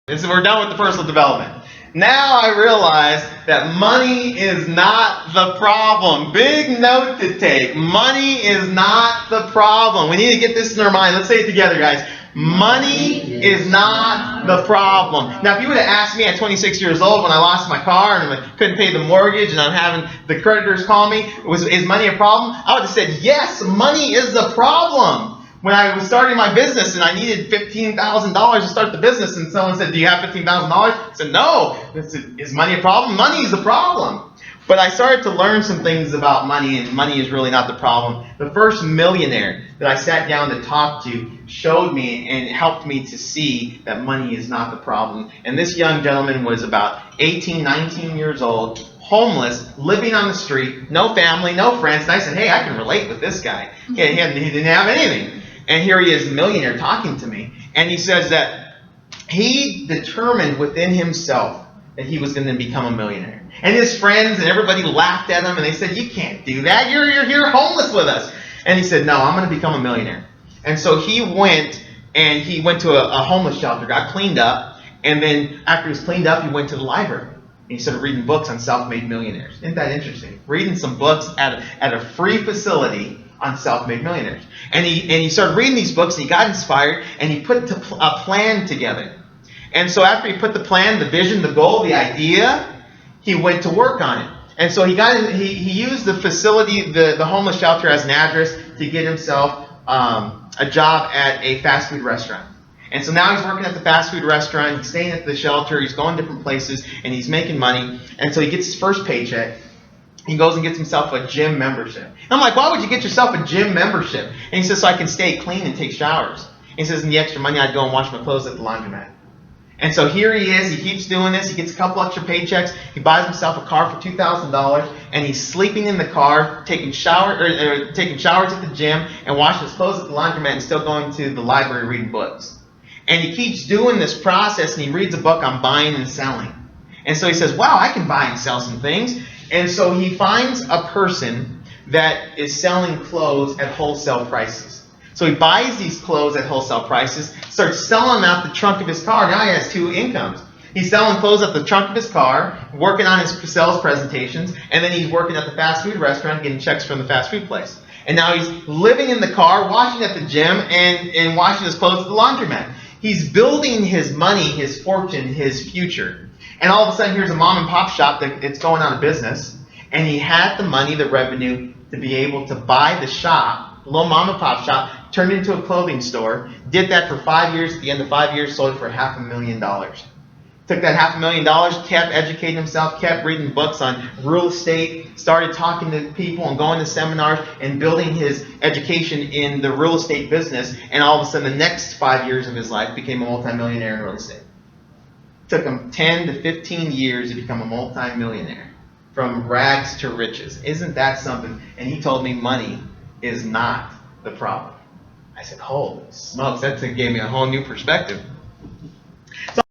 We're done with the personal development. Now I realize that money is not the problem. Big note to take. Money is not the problem. We need to get this in our mind. Let's say it together, guys. Money is not the problem. Now, if you would have asked me at 26 years old when I lost my car and I couldn't pay the mortgage and I'm having the creditors call me, is money a problem? I would have said, yes, money is the problem. When I was starting my business and I needed $15,000 to start the business, and someone said, do you have $15,000? I said, no. I said, is money a problem? Money is the problem. But I started to learn some things about money, and money is really not the problem. The first millionaire that I sat down to talk to showed me and helped me to see that money is not the problem. And this young gentleman was about 18, 19 years old, homeless, living on the street, no family, no friends. And I said, hey, I can relate with this guy. He didn't have anything. And here he is, a millionaire, talking to me. And he says that he determined within himself that he was going to become a millionaire. And his friends and everybody laughed at him, and they said, you can't do that. You're here homeless with us. And he said, no, I'm going to become a millionaire. And so he went to a homeless shelter, got cleaned up, and then after he was cleaned up, he went to the library. And he started reading books on self-made millionaires. Isn't that interesting? Reading some books at a free facility on self-made millionaires. And he started reading these books, and he got inspired, and he put a plan together. And so after he put the plan, the vision, the goal, the idea, he went to work on it. And so he used the facility, the homeless shelter, as an address to get himself a job at a fast food restaurant. And so now he's working at the fast food restaurant, he's staying at the shelter, he's going different places, and he's making money. And so he gets his first paycheck. He goes and gets himself a gym membership. And I'm like, why would you get yourself a gym membership? And he says, so I can stay clean and take showers. And he says, and the extra money, I'd go and wash my clothes at the laundromat. And so here he is. He keeps doing this. He gets a couple extra paychecks. He buys himself a car for $2,000, and he's sleeping in the car, taking showers at the gym, and washing his clothes at the laundromat, and still going to the library reading books. And he keeps doing this process, and he reads a book on buying and selling. And so he says, wow, I can buy and sell some things. And so he finds a person that is selling clothes at wholesale prices. So he buys these clothes at wholesale prices, starts selling them out the trunk of his car. Now he has two incomes. He's selling clothes at the trunk of his car, working on his sales presentations, and then he's working at the fast food restaurant, getting checks from the fast food place. And now he's living in the car, washing at the gym, and washing his clothes at the laundromat. He's building his money, his fortune, his future. And all of a sudden, here's a mom and pop shop that's going out of business, and he had the money, the revenue, to be able to buy the shop, a little mom and pop shop, turned it into a clothing store, did that for 5 years. At the end of 5 years, sold it for $500,000. Took that $500,000, kept educating himself, kept reading books on real estate, started talking to people and going to seminars and building his education in the real estate business, and all of a sudden the next 5 years of his life became a multimillionaire in real estate. Took him 10 to 15 years to become a multimillionaire, from rags to riches. Isn't that something? And he told me money is not the problem. I said, holy smokes, that gave me a whole new perspective. So